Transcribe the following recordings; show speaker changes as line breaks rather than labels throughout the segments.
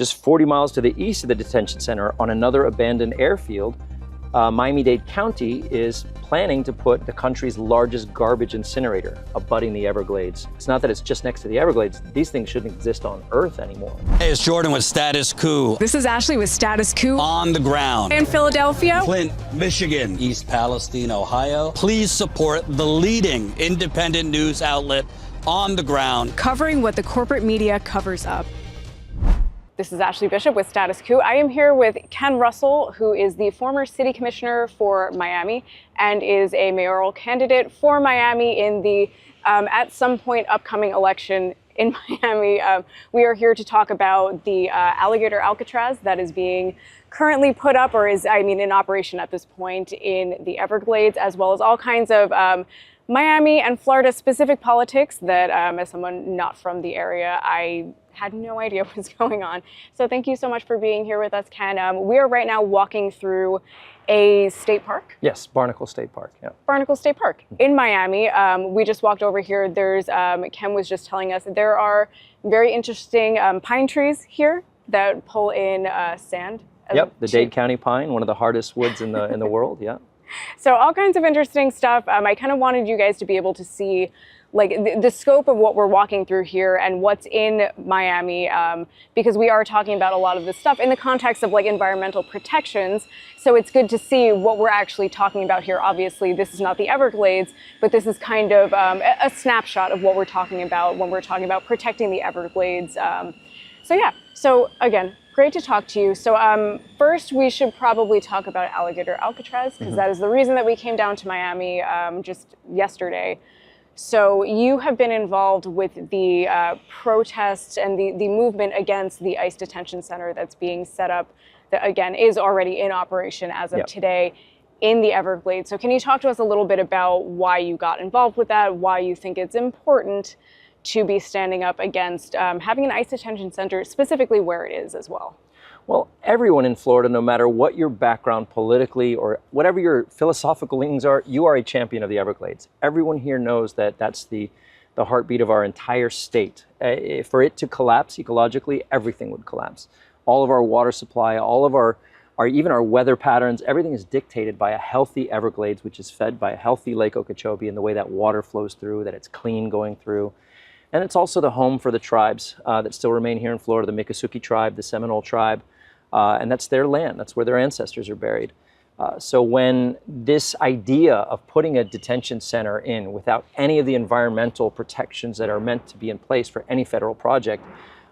just 40 miles to the east of the detention center on another abandoned airfield, Miami-Dade County is planning to put the country's largest garbage incinerator abutting the Everglades. It's not that it's just next to the Everglades. These things shouldn't exist on Earth anymore.
Hey, it's Jordan with Status Coup.
This is Ashley with Status Coup.
On the ground.
In Philadelphia.
Flint, Michigan. East Palestine, Ohio. Please support the leading independent news outlet on the ground.
Covering what the corporate media covers up. This is Ashley Bishop with Status Coup. I am here with Ken Russell, who is the former city commissioner for Miami and is a mayoral candidate for Miami in the, at some point, upcoming election in Miami. We are here to talk about the Alligator Alcatraz that is being currently put up, or is, in operation at this point in the Everglades, as well as all kinds of Miami and Florida specific politics that, as someone not from the area, I had no idea what was going on. So thank you so much for being here with us, Ken. We are right now walking through a state park.
Yes, Barnacle State Park. Yeah.
Barnacle State Park in Miami. We just walked over here. There's, Ken was just telling us there are very interesting pine trees here that pull in sand.
Yep, the Dade County pine, one of the hardest woods in the world. Yeah.
So all kinds of interesting stuff. I kind of wanted you guys to be able to see like the scope of what we're walking through here and what's in Miami, because we are talking about a lot of this stuff in the context of like environmental protections. So it's good to see what we're actually talking about here. Obviously, this is not the Everglades, but this is kind of a snapshot of what we're talking about when we're talking about protecting the Everglades. So yeah, so again, great to talk to you. So first, we should probably talk about Alligator Alcatraz, because that is the reason that we came down to Miami just yesterday. So you have been involved with the protests and the movement against the ICE detention center that's being set up, that again is already in operation as of today in the Everglades. So can you talk to us a little bit about why you got involved with that, why you think it's important to be standing up against having an ICE detention center, specifically where it is as well?
Well, everyone in Florida, no matter what your background politically or whatever your philosophical leanings are, you are a champion of the Everglades. Everyone here knows that that's the heartbeat of our entire state. For it to collapse ecologically, everything would collapse. All of our water supply, all of our even our weather patterns, everything is dictated by a healthy Everglades, which is fed by a healthy Lake Okeechobee, and the way that water flows through, that it's clean going through. And it's also the home for the tribes that still remain here in Florida, the Miccosukee tribe, the Seminole tribe, and that's their land. That's where their ancestors are buried. So when this idea of putting a detention center in without any of the environmental protections that are meant to be in place for any federal project,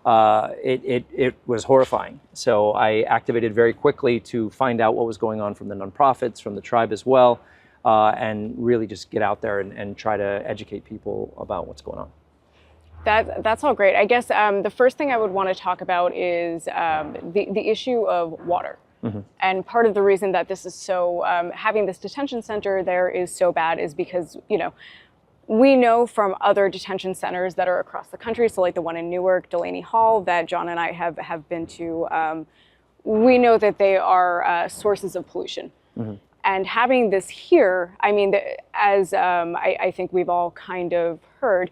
it was horrifying. So I activated very quickly to find out what was going on from the nonprofits, from the tribe as well, and really just get out there and try to educate people about what's going on.
That's all great. I guess the first thing I would want to talk about is the issue of water. And part of the reason that this is so, having this detention center there is so bad is because, we know from other detention centers that are across the country, so like the one in Newark, Delaney Hall, that John and I have been to, we know that they are sources of pollution. And having this here, as I think we've all kind of heard,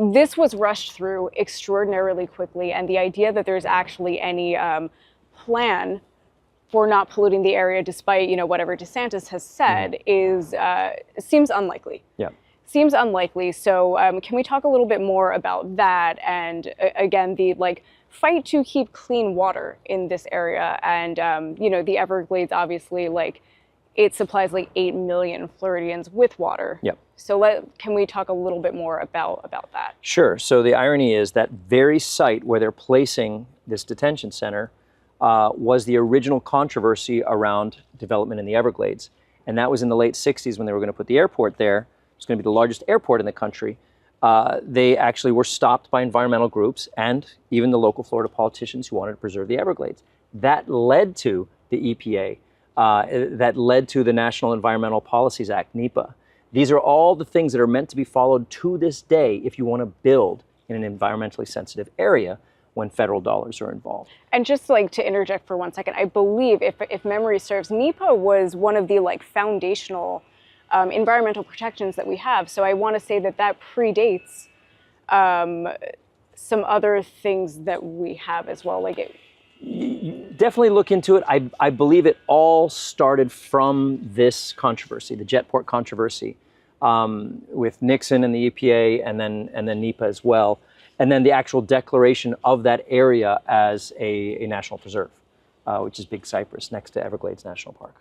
this was rushed through extraordinarily quickly, and the idea that there's actually any plan for not polluting the area, despite whatever DeSantis has said, is seems unlikely. Yeah, seems unlikely. So can we talk a little bit more about that? And again, the fight to keep clean water in this area, and the Everglades, obviously, it supplies 8 million Floridians with water. Yep. So can we talk a little bit more about that? Sure.
So the irony is that very site where they're placing this detention center was the original controversy around development in the Everglades. And that was in the late 60s when they were going to put the airport there. It's going to be the largest airport in the country. They actually were stopped by environmental groups and even the local Florida politicians who wanted to preserve the Everglades. That led to the EPA. That led to the National Environmental Policies Act, NEPA. These are all the things that are meant to be followed to this day if you want to build in an environmentally sensitive area when federal dollars are involved.
And just to interject for 1 second, I believe, if memory serves, NEPA was one of the foundational environmental protections that we have. So I want to say that predates some other things that we have as well.
Definitely look into it. I believe it all started from this controversy, the Jetport controversy, with Nixon and the EPA, and then NEPA as well, and then the actual declaration of that area as a national preserve, which is Big Cypress next to Everglades National Park.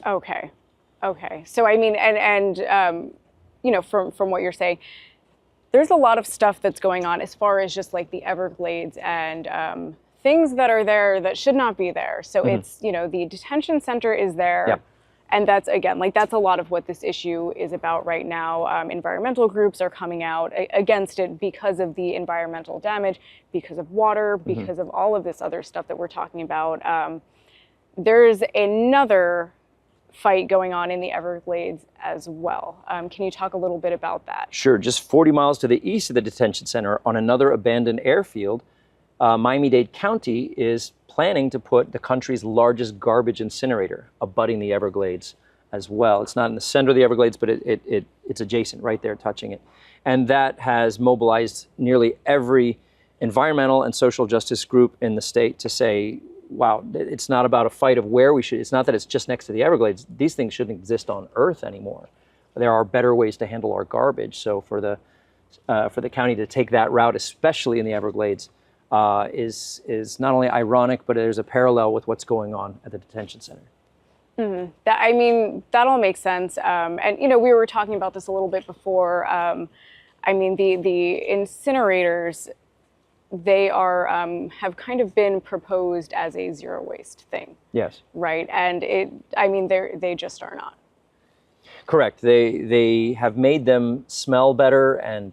Okay. So I mean, from what you're saying, there's a lot of stuff that's going on as far as just like the Everglades and things that are there that should not be there. So it's, the detention center is there.
Yep.
And that's, again, like that's a lot of what this issue is about right now. Environmental groups are coming out against it because of the environmental damage, because of water, because of all of this other stuff that we're talking about. There's another fight going on in the Everglades as well. Can you talk a little bit about that?
Sure. Just 40 miles to the east of the detention center on another abandoned airfield, Miami-Dade County is planning to put the country's largest garbage incinerator abutting the Everglades as well. It's not in the center of the Everglades, but it's adjacent, right there, touching it. And that has mobilized nearly every environmental and social justice group in the state to say, wow, it's not about a fight of where we should, it's not that it's just next to the Everglades. These things shouldn't exist on Earth anymore. There are better ways to handle our garbage. So for the county to take that route, especially in the Everglades, is not only ironic, but there's a parallel with what's going on at the detention center.
That all makes sense. And, we were talking about this a little bit before. The incinerators, they are have kind of been proposed as a zero waste thing.
Yes.
Right. And they just are not.
Correct. They have made them smell better and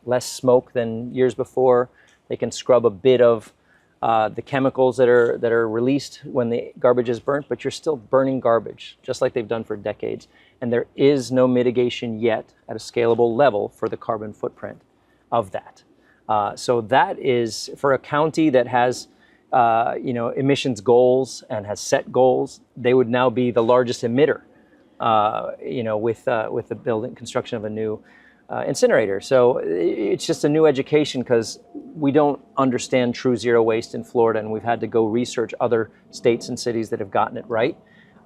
less smoke than years before. They can scrub a bit of the chemicals that are released when the garbage is burnt, but you're still burning garbage, just like they've done for decades. And there is no mitigation yet at a scalable level for the carbon footprint of that. So that is, for a county that has emissions goals and has set goals, they would now be the largest emitter, with the construction of a new incinerator. So it's just a new education because we don't understand true zero waste in Florida, and we've had to go research other states and cities that have gotten it right.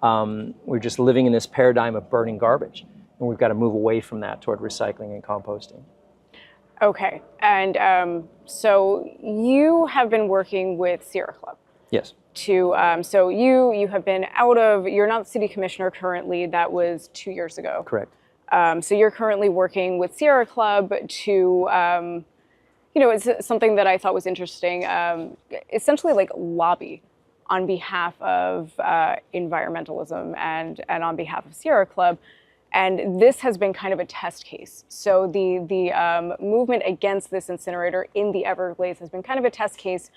We're just living in this paradigm of burning garbage, and we've got to move away from that toward recycling and composting.
Okay, and so you have been working with Sierra Club.
Yes.
So you have been you're not the city commissioner currently. That was 2 years ago.
Correct.
So you're currently working with Sierra Club to, it's something that I thought was interesting, essentially like lobby on behalf of environmentalism and on behalf of Sierra Club. And this has been kind of a test case. So the movement against this incinerator in the Everglades has been kind of a test case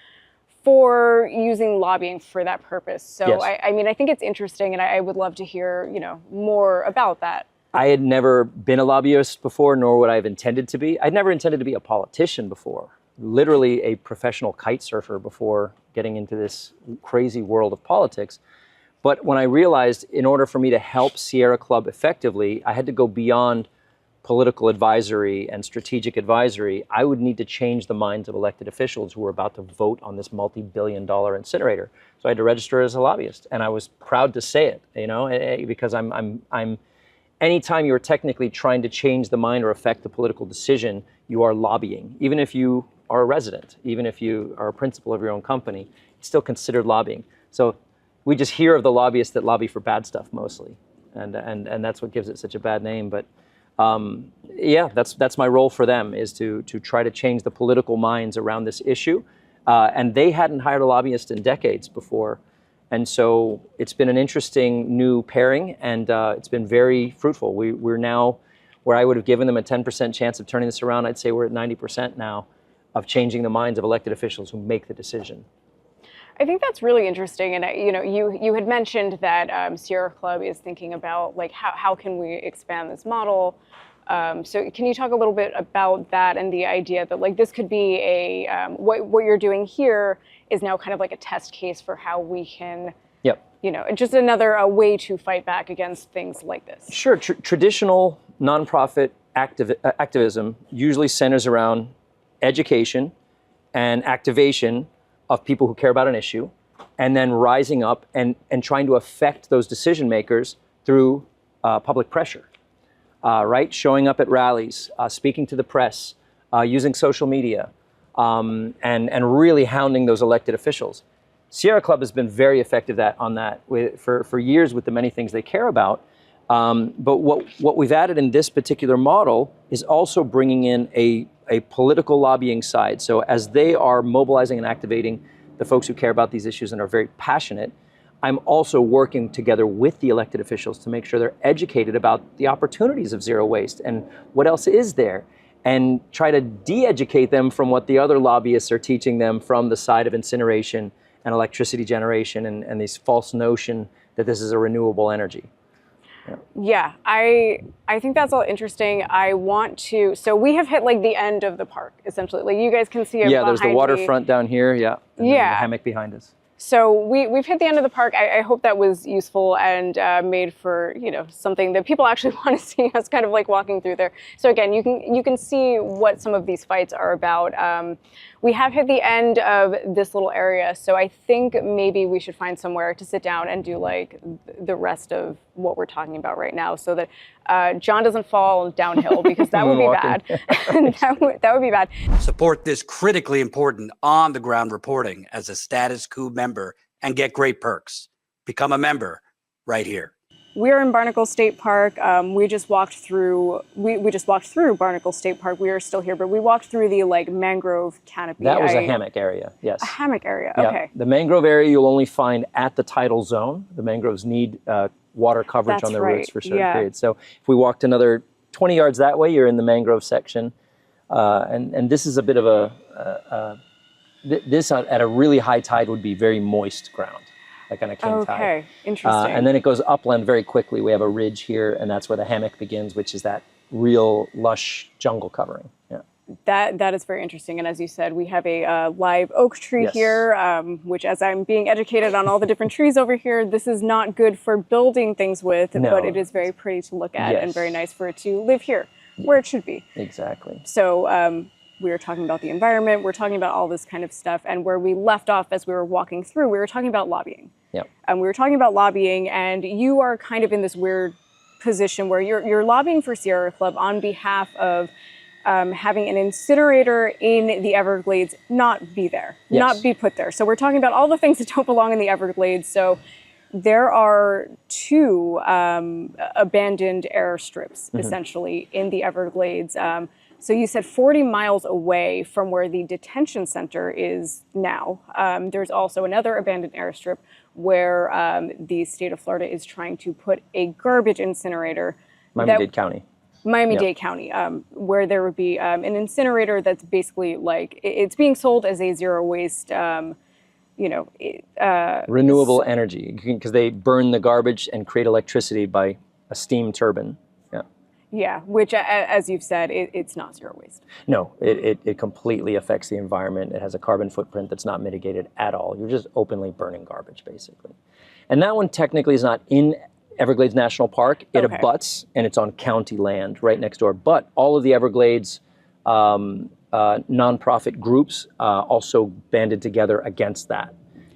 for using lobbying for that purpose. So yes. I think it's interesting, and I would love to hear, more about that.
I had never been a lobbyist before, nor would I have intended to be. I'd never intended to be a politician before, literally a professional kite surfer before getting into this crazy world of politics. But when I realized in order for me to help Sierra Club effectively, I had to go beyond political advisory and strategic advisory. I would need to change the minds of elected officials who were about to vote on this multi-billion-dollar incinerator. So I had to register as a lobbyist, and I was proud to say it, because I'm anytime you're technically trying to change the mind or affect the political decision, you are lobbying. Even if you are a resident, even if you are a principal of your own company, it's still considered lobbying. So we just hear of the lobbyists that lobby for bad stuff mostly, and that's what gives it such a bad name. But that's my role for them, is to try to change the political minds around this issue. And they hadn't hired a lobbyist in decades before. And so it's been an interesting new pairing, and it's been very fruitful. We're now, where I would have given them a 10% chance of turning this around, I'd say we're at 90% now of changing the minds of elected officials who make the decision.
I think that's really interesting. And you had mentioned that Sierra Club is thinking about like how can we expand this model. So can you talk a little bit about that and the idea that like this could be a what you're doing here is now kind of like a test case for how we can, just another way to fight back against things like this.
Sure. Traditional nonprofit activism usually centers around education and activation of people who care about an issue, and then rising up and trying to affect those decision makers through public pressure, right? Showing up at rallies, speaking to the press, using social media, and really hounding those elected officials. Sierra Club has been very effective on that for years with the many things they care about. But what we've added in this particular model is also bringing in a political lobbying side. So as they are mobilizing and activating the folks who care about these issues and are very passionate, I'm also working together with the elected officials to make sure they're educated about the opportunities of zero waste and what else is there, and try to de-educate them from what the other lobbyists are teaching them from the side of incineration and electricity generation and this false notion that this is a renewable energy.
Yeah, I think that's all interesting. I want to, so we have hit like the end of the park, essentially. Like you guys can see it
there's the
behind
waterfront down here, and then the hammock behind us.
So we've hit the end of the park. I hope that was useful and made for, you know, something that people actually want to see us kind of like walking through there. So again, you can see what some of these fights are about. We have hit the end of this little area, so I think maybe we should find somewhere to sit down and do like the rest of what we're talking about right now, so that John doesn't fall downhill, because that would be bad. that would be bad.
Support this critically important on-the-ground reporting as a Status Coup member and get great perks. Become a member right here.
We're in Barnacle State Park. We just walked through. We just walked through Barnacle State Park. We are still here, but we walked through the like Mangrove Canopy.
That was a hammock area. Yes.
A hammock area.
Yeah.
Okay.
The mangrove area you'll only find at the tidal zone. The mangroves need water coverage on their roots for certain periods. So if we walked another 20 yards that way, you're in the mangrove section. And this is a bit of this at a really high tide would be very moist ground, like on a king tide.
Okay, interesting.
And then it goes upland very quickly. We have a ridge here, and that's where the hammock begins, which is that real lush jungle covering. Yeah.
That is very interesting. And as you said, we have a live oak tree here, which, as I'm being educated on all the different trees over here, this is not good for building things with, but it is very pretty to look at and very nice for it to live here, where it should be.
Exactly.
So we were talking about the environment, we're talking about all this kind of stuff, and where we left off as we were walking through, we were talking about lobbying.
Yep.
And we were talking about lobbying, and you are kind of in this weird position where you're lobbying for Sierra Club on behalf of having an incinerator in the Everglades not be there, not be put there. So we're talking about all the things that don't belong in the Everglades. So there are 2 abandoned airstrips, essentially, in the Everglades. So you said 40 miles away from where the detention center is now. There's also another abandoned airstrip where the state of Florida is trying to put a garbage incinerator.
Miami-Dade County.
Miami-Dade County, where there would be an incinerator that's basically like, it's being sold as a zero waste,
renewable energy, because they burn the garbage and create electricity by a steam turbine.
Yeah, which, as you've said, it's not zero waste.
No, it completely affects the environment. It has a carbon footprint that's not mitigated at all. You're just openly burning garbage, basically. And that one technically is not in Everglades National Park. It abuts, and it's on county land right next door. But all of the Everglades nonprofit groups also banded together against that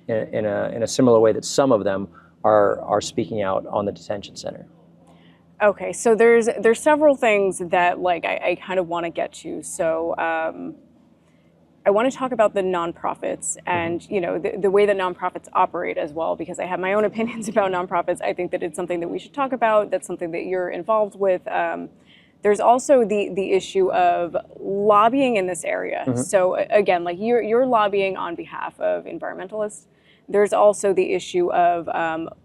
in a similar way that some of them are speaking out on the detention center.
Okay, so there's several things that like I kind of want to get to. So I want to talk about the nonprofits and the way that nonprofits operate as well, because I have my own opinions about nonprofits. I think that it's something that we should talk about. That's something that you're involved with. There's also the issue of lobbying in this area. So again, like you're lobbying on behalf of environmentalists. There's also the issue of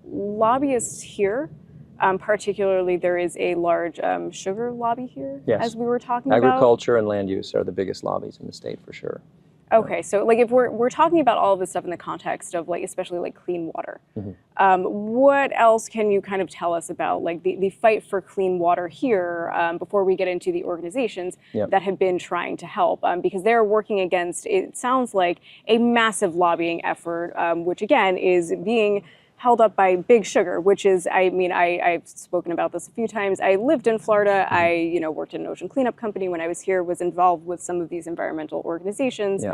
lobbyists here. Particularly, there is a large sugar lobby here, as we were talking about.
Agriculture and land use are the biggest lobbies in the state, for sure.
Okay, so like if we're talking about all of this stuff in the context of like especially like clean water, what else can you kind of tell us about like the fight for clean water here before we get into the organizations that have been trying to help, because they're working against, it sounds like, a massive lobbying effort, which again is being held up by Big Sugar, which is, I mean, I've spoken about this a few times. I lived in Florida. I, worked in an ocean cleanup company when I was here, was involved with some of these environmental organizations.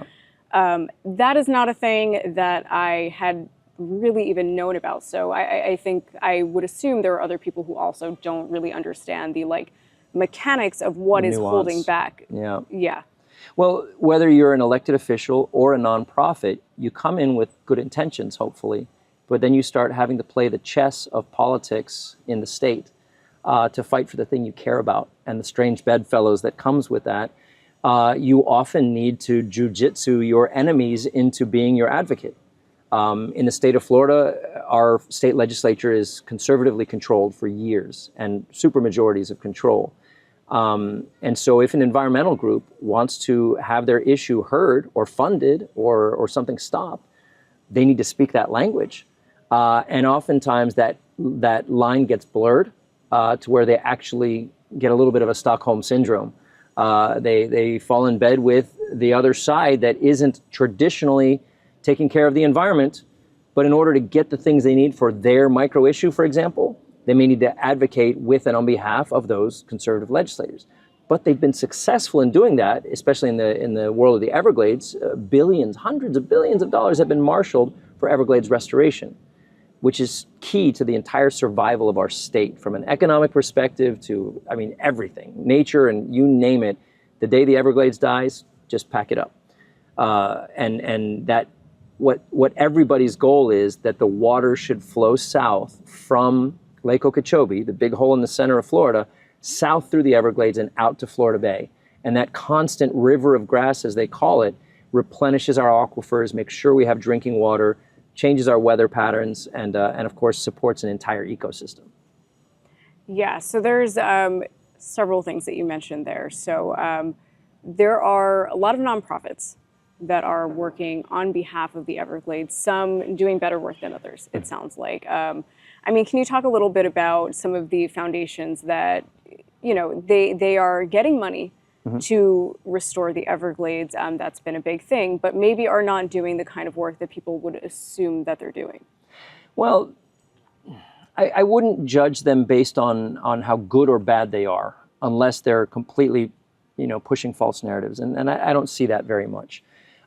That is not a thing that I had really even known about. So I think I would assume there are other people who also don't really understand the like mechanics of what is holding back.
Yeah.
Yeah.
Well, whether you're an elected official or a nonprofit, you come in with good intentions, hopefully, but then you start having to play the chess of politics in the state to fight for the thing you care about, and the strange bedfellows that comes with that. You often need to jujitsu your enemies into being your advocate. In the state of Florida, our state legislature is conservatively controlled for years, and supermajorities of control. And so if an environmental group wants to have their issue heard or funded or something stopped, they need to speak that language. And oftentimes that line gets blurred to where they actually get a little bit of a Stockholm syndrome. They fall in bed with the other side that isn't traditionally taking care of the environment, but in order to get the things they need for their micro issue, for example, they may need to advocate with and on behalf of those conservative legislators. But they've been successful in doing that, especially in the world of the Everglades. Billions, hundreds of billions of dollars have been marshaled for Everglades restoration, which is key to the entire survival of our state from an economic perspective to, I mean, everything, nature and you name it. The day the Everglades dies, just pack it up. And that what everybody's goal is that the water should flow south from Lake Okeechobee, the big hole in the center of Florida, south through the Everglades and out to Florida Bay. And that constant river of grass, as they call it, replenishes our aquifers, makes sure we have drinking water, changes our weather patterns, and of course supports an entire ecosystem.
Yeah, so there's several things that you mentioned there. So there are a lot of nonprofits that are working on behalf of the Everglades, some doing better work than others, it sounds like. I mean, can you talk a little bit about some of the foundations that, you know, they are getting money to restore the Everglades? That's been a big thing, but maybe are not doing the kind of work that people would assume that they're doing.
Well, I wouldn't judge them based on how good or bad they are, unless they're completely, you know, pushing false narratives. And I don't see that very much.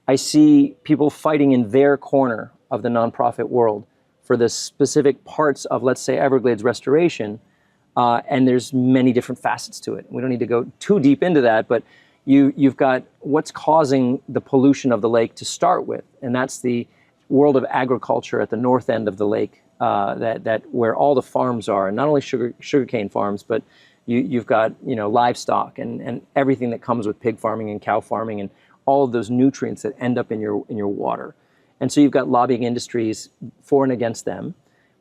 I see people fighting in their corner of the nonprofit world for the specific parts of, let's say, Everglades restoration. And there's many different facets to it. We don't need to go too deep into that, but you've got what's causing the pollution of the lake to start with. And that's the world of agriculture at the north end of the lake, that where all the farms are, and not only sugarcane farms, but you've got, you know, livestock and everything that comes with pig farming and cow farming and all of those nutrients that end up in your water. And so you've got lobbying industries for and against them.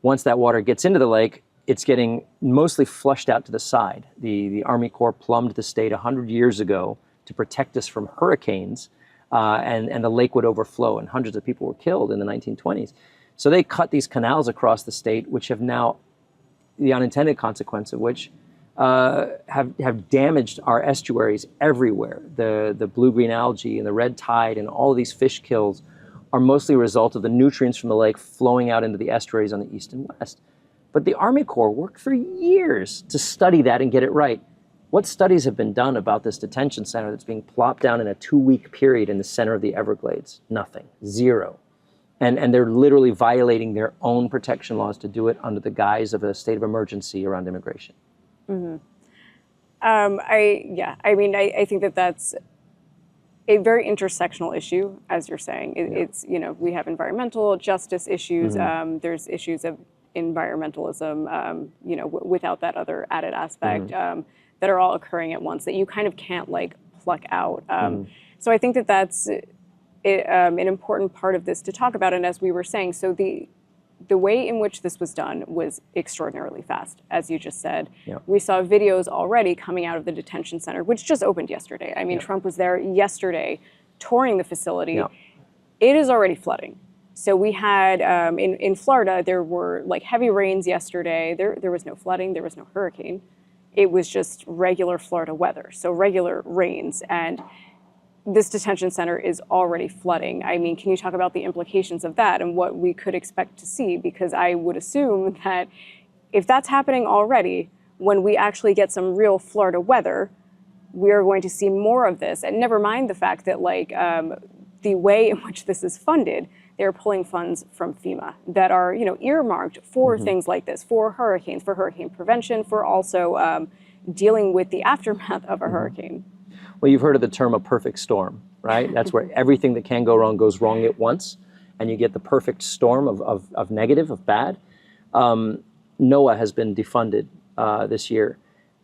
Once that water gets into the lake, it's getting mostly flushed out to the side. The Army Corps plumbed the state 100 years ago to protect us from hurricanes, and the lake would overflow, and hundreds of people were killed in the 1920s. So they cut these canals across the state, which have now, the unintended consequence of which, have damaged our estuaries everywhere. The blue-green algae and the red tide and all of these fish kills are mostly a result of the nutrients from the lake flowing out into the estuaries on the east and west. But the Army Corps worked for years to study that and get it right. What studies have been done about this detention center that's being plopped down in a 2-week period in the center of the Everglades? Nothing. Zero. And they're literally violating their own protection laws to do it under the guise of a state of emergency around immigration.
Mm-hmm. I mean, I think that that's a very intersectional issue, as you're saying. It's, you know, we have environmental justice issues. There's issues of environmentalism, you know, without that other added aspect, that are all occurring at once that you kind of can't like pluck out. So I think that that's an important part of this to talk about. And as we were saying, so the way in which this was done was extraordinarily fast, as you just said. We saw videos already coming out of the detention center, which just opened yesterday. I mean, Trump was there yesterday touring the facility. It is already flooding. So we had, in Florida, there were like heavy rains yesterday. There was no flooding, there was no hurricane. It was just regular Florida weather, so regular rains. And this detention center is already flooding. I mean, can you talk about the implications of that and what we could expect to see? Because I would assume that if that's happening already, when we actually get some real Florida weather, we are going to see more of this. And never mind the fact that like the way in which this is funded, they're pulling funds from FEMA that are, earmarked for things like this, for hurricanes, for hurricane prevention, for also dealing with the aftermath of a hurricane.
Well, you've heard of the term a perfect storm, right? That's where everything that can go wrong goes wrong at once, and you get the perfect storm of negative, of bad. NOAA has been defunded this year,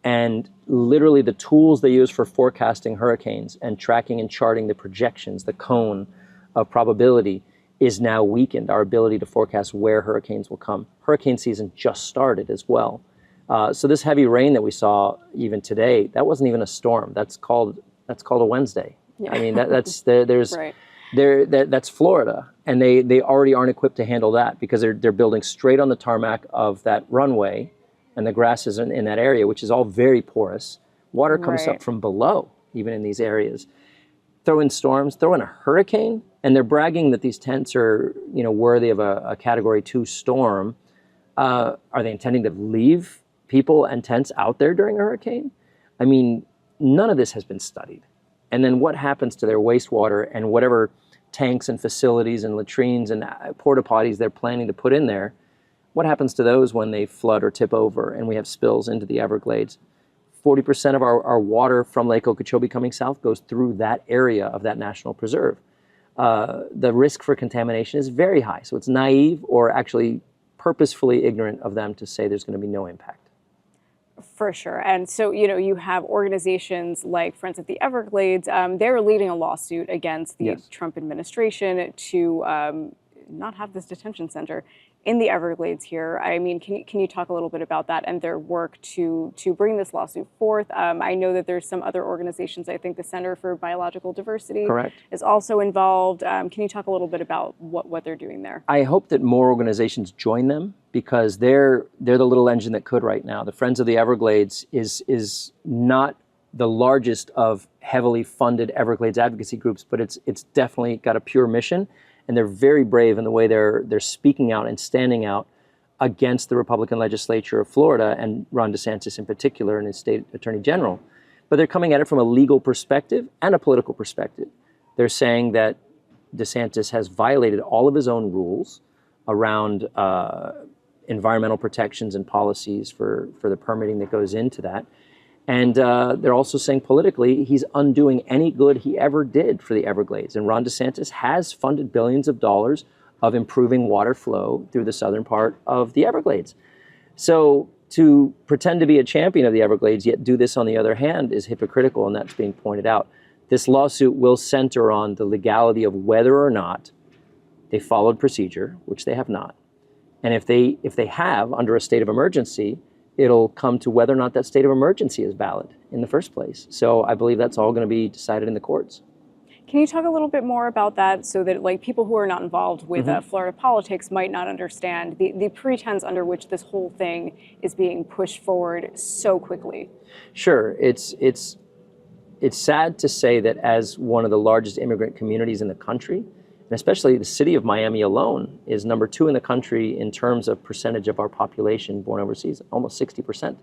and literally the tools they use for forecasting hurricanes and tracking and charting the projections, the cone of probability, is now weakened, our ability to forecast where hurricanes will come. Hurricane season just started as well. So this heavy rain that we saw even today, that wasn't even a storm. That's called a Wednesday. Yeah. I mean, that's right. That's Florida, and they already aren't equipped to handle that because they're building straight on the tarmac of that runway, and the grass is in that area, which is all very porous. Water comes up from below, even in these areas. Throw in storms, throw in a hurricane, and they're bragging that these tents are, worthy of a Category 2 storm. Are they intending to leave people and tents out there during a hurricane? I mean, none of this has been studied. And then what happens to their wastewater and whatever tanks and facilities and latrines and porta potties they're planning to put in there? What happens to those when they flood or tip over and we have spills into the Everglades? 40% of our water from Lake Okeechobee coming south goes through that area of that national preserve. The risk for contamination is very high. So it's naive or actually purposefully ignorant of them to say there's going to be no impact.
For sure. And so, you have organizations like Friends of the Everglades. They're leading a lawsuit against the Trump administration to not have this detention center in the Everglades here. I mean, can you talk a little bit about that and their work to bring this lawsuit forth? I know that there's some other organizations. I think the Center for Biological Diversity is also involved. Can you talk a little bit about what they're doing there?
I hope that more organizations join them because they're the little engine that could right now. The Friends of the Everglades is not the largest of heavily funded Everglades advocacy groups, but it's definitely got a pure mission. And they're very brave in the way they're speaking out and standing out against the Republican legislature of Florida and Ron DeSantis in particular and his state attorney general. But they're coming at it from a legal perspective and a political perspective. They're saying that DeSantis has violated all of his own rules around environmental protections and policies for the permitting that goes into that. And they're also saying politically, he's undoing any good he ever did for the Everglades. And Ron DeSantis has funded billions of dollars of improving water flow through the southern part of the Everglades. So to pretend to be a champion of the Everglades, yet do this on the other hand, is hypocritical, and that's being pointed out. This lawsuit will center on the legality of whether or not they followed procedure, which they have not. And if they have, under a state of emergency, it'll come to whether or not that state of emergency is valid in the first place. So I believe that's all going to be decided in the courts.
Can you talk a little bit more about that so that people who are not involved with Florida politics might not understand the pretense under which this whole thing is being pushed forward so quickly?
Sure. It's sad to say that as one of the largest immigrant communities in the country, and especially the city of Miami alone is number 2 in the country in terms of percentage of our population born overseas, almost 60%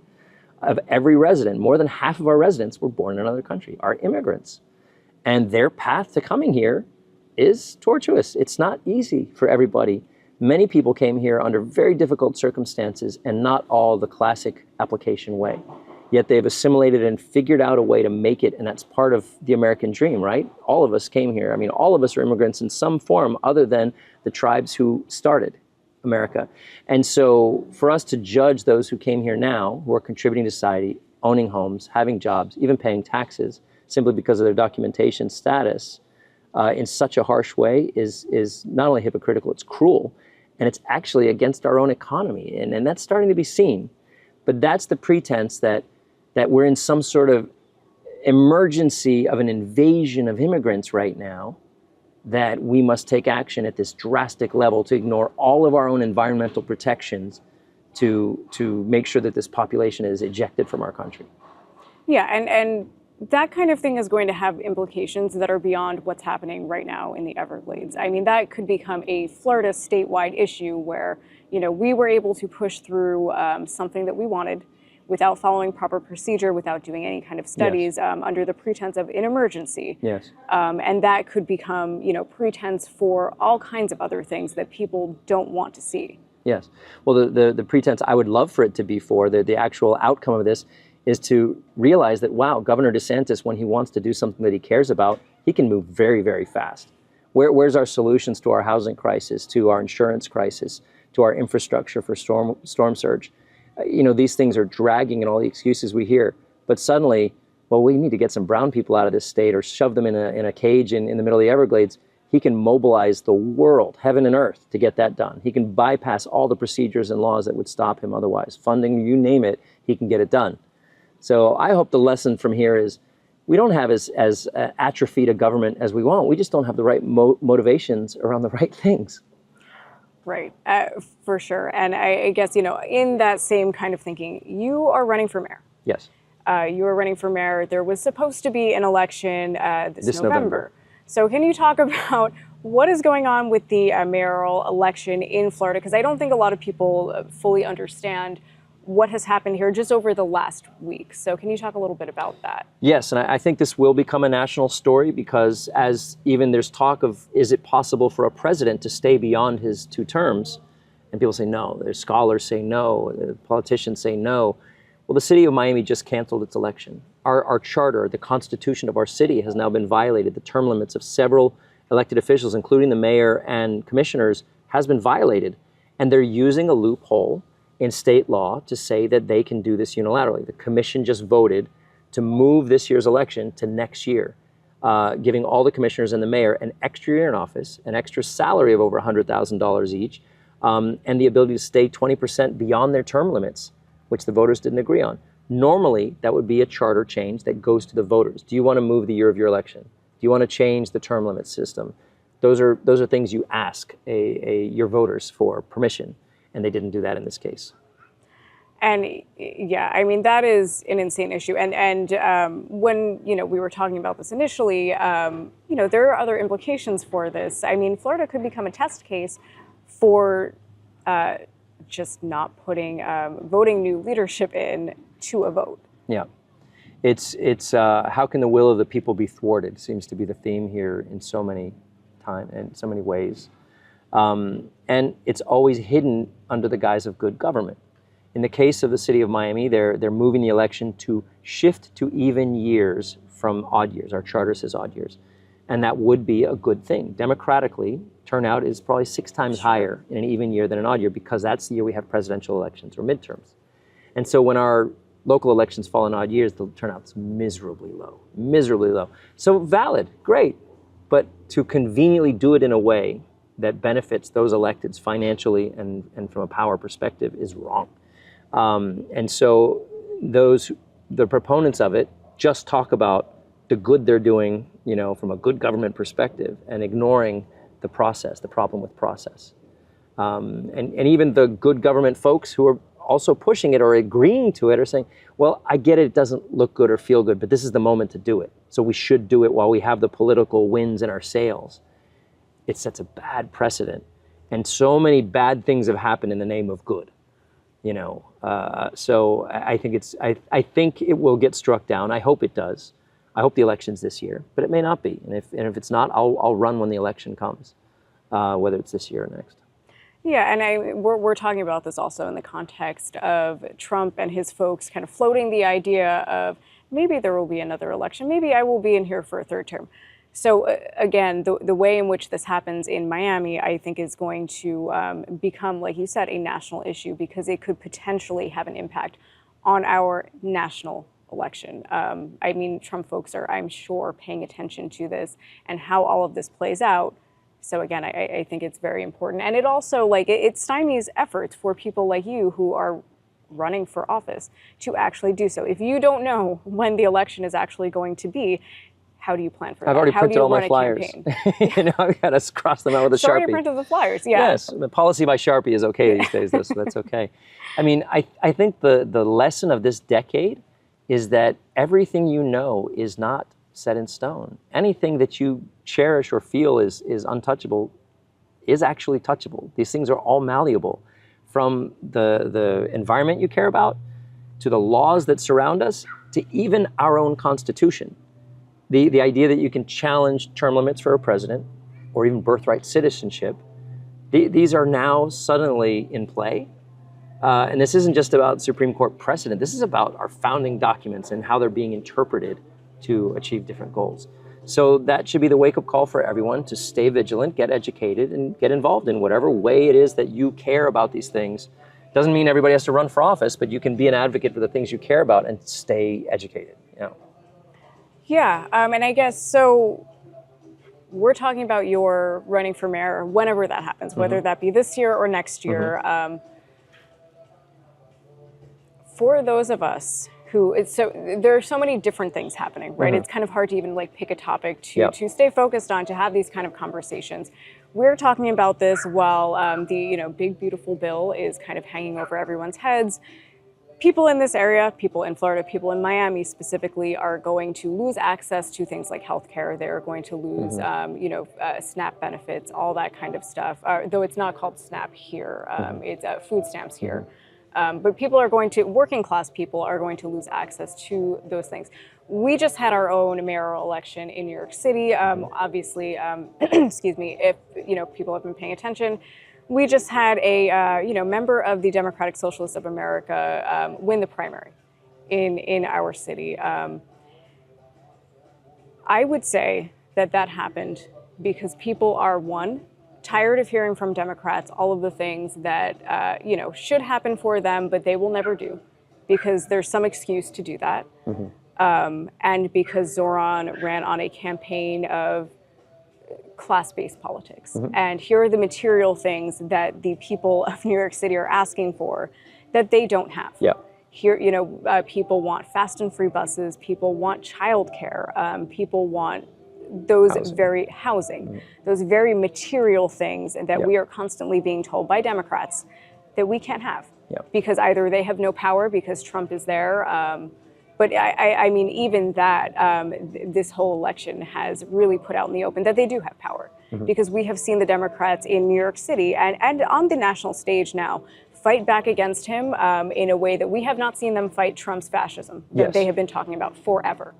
of every resident. More than half of our residents were born in another country, are immigrants. And their path to coming here is tortuous. It's not easy for everybody. Many people came here under very difficult circumstances and not all the classic application way. Yet they've assimilated and figured out a way to make it, and that's part of the American dream, right? All of us came here. I mean, all of us are immigrants in some form other than the tribes who started America. And so for us to judge those who came here now, who are contributing to society, owning homes, having jobs, even paying taxes, simply because of their documentation status, in such a harsh way is not only hypocritical, it's cruel, and it's actually against our own economy. And that's starting to be seen. But that's the pretense that we're in some sort of emergency of an invasion of immigrants right now, that we must take action at this drastic level to ignore all of our own environmental protections to make sure that this population is ejected from our country.
Yeah, and that kind of thing is going to have implications that are beyond what's happening right now in the Everglades. I mean, that could become a Florida statewide issue where, we were able to push through something that we wanted. without following proper procedure, without doing any kind of studies, under the pretense of an emergency.
Yes.
And that could become, pretense for all kinds of other things that people don't want to see.
Yes. Well, the pretense I would love for it to be for, the actual outcome of this is to realize that, wow, Governor DeSantis, when he wants to do something that he cares about, he can move very, very fast. Where's our solutions to our housing crisis, to our insurance crisis, to our infrastructure for storm surge? These things are dragging in all the excuses we hear. But suddenly, well, we need to get some brown people out of this state or shove them in a cage in the middle of the Everglades. He can mobilize the world, heaven and earth, to get that done. He can bypass all the procedures and laws that would stop him otherwise. Funding, you name it, he can get it done. So I hope the lesson from here is we don't have as atrophied a government as we want. We just don't have the right motivations around the right things.
Right, for sure. And I guess, in that same kind of thinking, you are running for mayor.
Yes.
You are running for mayor. There was supposed to be an election this
November.
So can you talk about what is going on with the mayoral election in Florida? Because I don't think a lot of people fully understand what has happened here just over the last week. So can you talk a little bit about that?
Yes, and I think this will become a national story because as even there's talk of, is it possible for a president to stay beyond his 2 terms? And people say no. There's scholars say no. Politicians say no. Well, the city of Miami just canceled its election. Our charter, the constitution of our city, has now been violated. The term limits of several elected officials, including the mayor and commissioners, has been violated. And they're using a loophole in state law to say that they can do this unilaterally. The commission just voted to move this year's election to next year, giving all the commissioners and the mayor an extra year in office, an extra salary of over $100,000 each, and the ability to stay 20% beyond their term limits, which the voters didn't agree on. Normally, that would be a charter change that goes to the voters. Do you want to move the year of your election? Do you want to change the term limit system? Those are things you ask your voters for permission. And they didn't do that in this case.
And yeah, I mean, that is an insane issue. And when, we were talking about this initially, there are other implications for this. I mean, Florida could become a test case for just not putting voting new leadership in to a vote. Yeah.
It's how can the will of the people be thwarted seems to be the theme here in so many ways. And it's always hidden under the guise of good government. In the case of the city of Miami, they're moving the election to shift to even years from odd years. Our charter says odd years. And that would be a good thing. Democratically, turnout is probably 6 times higher in an even year than an odd year because that's the year we have presidential elections or midterms. And so when our local elections fall in odd years, the turnout's miserably low. So valid, great. But to conveniently do it in a way that benefits those electeds financially and from a power perspective is wrong. And so the proponents of it just talk about the good they're doing, from a good government perspective and ignoring the process, the problem with process. And even the good government folks who are also pushing it or agreeing to it are saying, well, I get it doesn't look good or feel good, but this is the moment to do it. So we should do it while we have the political winds in our sails. It sets a bad precedent. And so many bad things have happened in the name of good, So I think it will get struck down. I hope it does. I hope the election's this year, but it may not be. And if it's not, I'll run when the election comes, whether it's this year or next.
Yeah, and we're talking about this also in the context of Trump and his folks kind of floating the idea of maybe there will be another election. Maybe I will be in here for a 3rd term. So again, the way in which this happens in Miami, I think is going to become, like you said, a national issue because it could potentially have an impact on our national election. I mean, Trump folks are, I'm sure, paying attention to this and how all of this plays out. So again, I think it's very important. And it also, it stymies efforts for people like you who are running for office to actually do so. If you don't know when the election is actually going to be, how do you plan for that?
I've already printed all my flyers. I've got to cross them out with a Sharpie.
Already printed the flyers, yeah.
Yes, the policy by Sharpie is okay these days, though, so that's okay. I mean, I think the lesson of this decade is that everything you know is not set in stone. Anything that you cherish or feel is untouchable is actually touchable. These things are all malleable. From the environment you care about to the laws that surround us, to even our own Constitution. The idea that you can challenge term limits for a president or even birthright citizenship, these are now suddenly in play. And this isn't just about Supreme Court precedent. This is about our founding documents and how they're being interpreted to achieve different goals. So that should be the wake-up call for everyone to stay vigilant, get educated, and get involved in whatever way it is that you care about these things. Doesn't mean everybody has to run for office, but you can be an advocate for the things you care about and stay educated.
Yeah, and I guess so. We're talking about your running for mayor whenever that happens, whether that be this year or next year. For those of us who, there are so many different things happening, right? It's kind of hard to even like pick a topic to stay focused on, to have these kind of conversations. We're talking about this while the big beautiful bill is kind of hanging over everyone's heads. People in this area, people in Florida, people in Miami specifically, are going to lose access to things like healthcare. They're going to lose, SNAP benefits, all that kind of stuff. Though it's not called SNAP here, it's food stamps here. But working class people are going to lose access to those things. We just had our own mayoral election in New York City. Obviously, excuse me, if people have been paying attention, we just had a member of the Democratic Socialists of America win the primary in our city. I would say that happened because people are, one, tired of hearing from Democrats all of the things that should happen for them, but they will never do, because there's some excuse to do that, and because Zoran ran on a campaign of class-based politics. And here are the material things that the people of New York City are asking for that they don't have. Here, people want fast and free buses. People want childcare. People want those housing, those very material things that we are constantly being told by Democrats that we can't have, because either they have no power because Trump is there. But I mean, even that, this whole election has really put out in the open that they do have power, because we have seen the Democrats in New York City and on the national stage now fight back against him in a way that we have not seen them fight Trump's fascism that they have been talking about forever.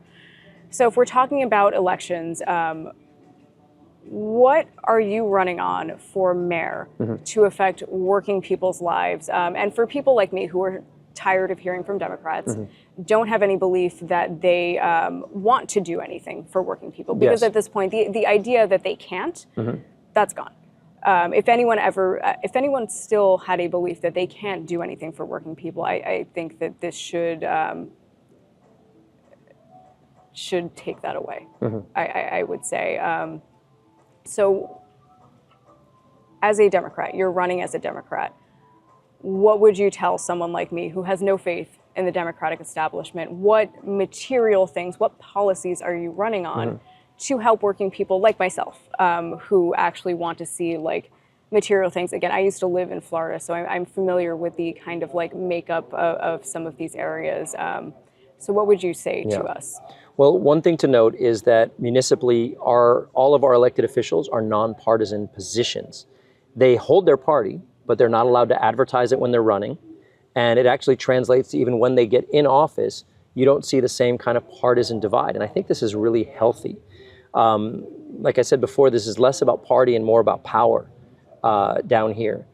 So if we're talking about elections, what are you running on for mayor to affect working people's lives? And for people like me who are tired of hearing from Democrats, don't have any belief that they want to do anything for working people, because at this point, the idea that they can't, that's gone. If anyone still had a belief that they can't do anything for working people, I think that this should take that away. I would say. So as a Democrat, you're running as a Democrat. What would you tell someone like me who has no faith in the Democratic establishment? What material things, what policies are you running on to help working people like myself, who actually want to see like material things? Again, I used to live in Florida, so I'm familiar with the kind of like makeup of some of these areas. So what would you say to us?
Well, one thing to note is that municipally, all of our elected officials are nonpartisan positions. They hold their party, but they're not allowed to advertise it when they're running. And it actually translates to even when they get in office, you don't see the same kind of partisan divide. And I think this is really healthy. Like I said before, this is less about party and more about power down here.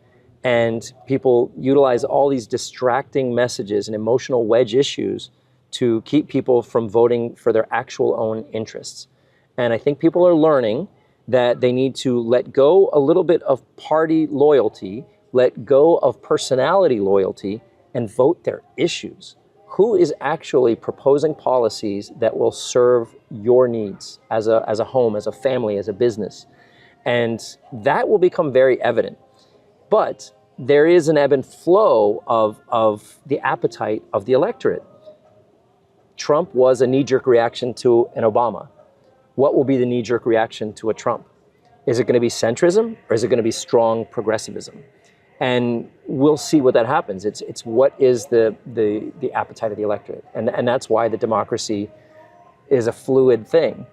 And people utilize all these distracting messages and emotional wedge issues to keep people from voting for their actual own interests. And I think people are learning that they need to let go a little bit of party loyalty, let go of personality loyalty, and vote their issues. Who is actually proposing policies that will serve your needs as a home, as a family, as a business? And that will become very evident. But there is an ebb and flow of the appetite of the electorate. Trump was a knee-jerk reaction to an Obama. What will be the knee-jerk reaction to a Trump? Is it going to be centrism, or is it going to be strong progressivism? And we'll see what that happens. It's what is the appetite of the electorate. And that's why the democracy is a fluid thing.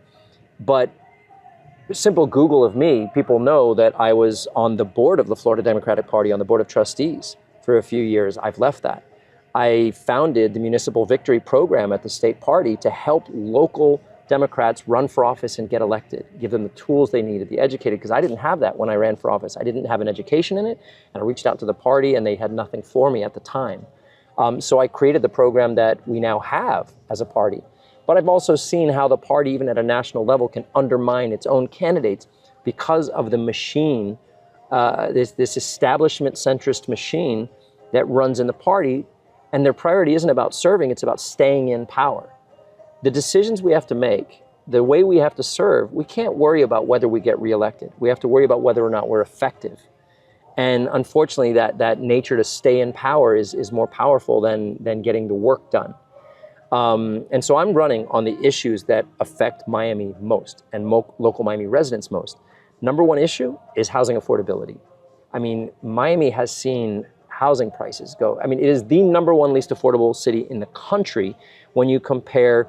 But simple Google of me, people know that I was on the board of the Florida Democratic Party, on the board of trustees for a few years. I've left that. I founded the Municipal Victory Program at the state party to help local Democrats run for office and get elected, give them the tools they need to be educated, because I didn't have that when I ran for office. I didn't have an education in it, and I reached out to the party and they had nothing for me at the time. So I created the program that we now have as a party. But I've also seen how the party, even at a national level, can undermine its own candidates because of the machine, this establishment centrist machine that runs in the party, and their priority isn't about serving, it's about staying in power. The decisions we have to make, the way we have to serve, we can't worry about whether we get reelected. We have to worry about whether or not we're effective. And unfortunately, that nature to stay in power is more powerful than getting the work done. And so I'm running on the issues that affect Miami most and local Miami residents most. Number one issue is housing affordability. I mean, Miami has seen housing prices go. I mean, it is the number one least affordable city in the country when you compare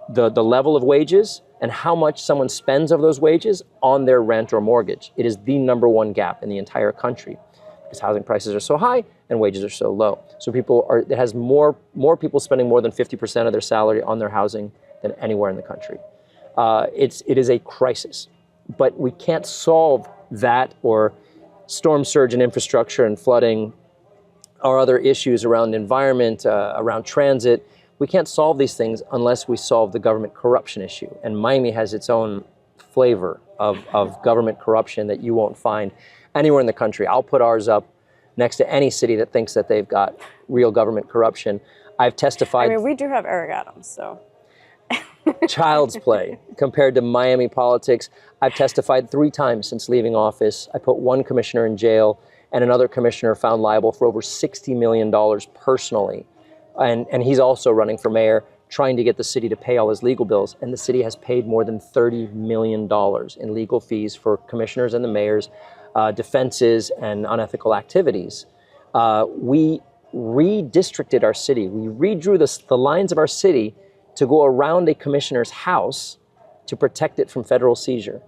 the level of wages and how much someone spends of those wages on their rent or mortgage. It is the number one gap in the entire country because housing prices are so high and wages are so low. So it has more people spending more than 50% of their salary on their housing than anywhere in the country. It is a crisis, but we can't solve that or storm surge and infrastructure and flooding or other issues around environment, around transit. We can't solve these things unless we solve the government corruption issue. And Miami has its own flavor of government corruption that you won't find anywhere in the country. I'll put ours up next to any city that thinks that they've got real government corruption. I've testified.
I mean, we do have Eric Adams, so.
Child's play compared to Miami politics. I've testified 3 times since leaving office. I put one commissioner in jail and another commissioner found liable for over $60 million personally. And he's also running for mayor, trying to get the city to pay all his legal bills. And the city has paid more than $30 million in legal fees for commissioners and the mayor's defenses and unethical activities. We redistricted our city. We redrew the lines of our city to go around a commissioner's house to protect it from federal seizure.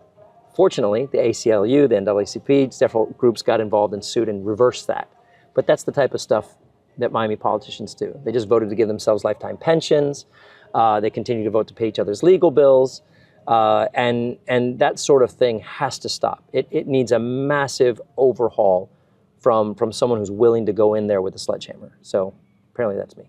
Fortunately, the ACLU, the NAACP, several groups got involved and sued and reversed that. But that's the type of stuff that Miami politicians do. They just voted to give themselves lifetime pensions. They continue to vote to pay each other's legal bills. And that sort of thing has to stop. It needs a massive overhaul from someone who's willing to go in there with a sledgehammer. So apparently that's me.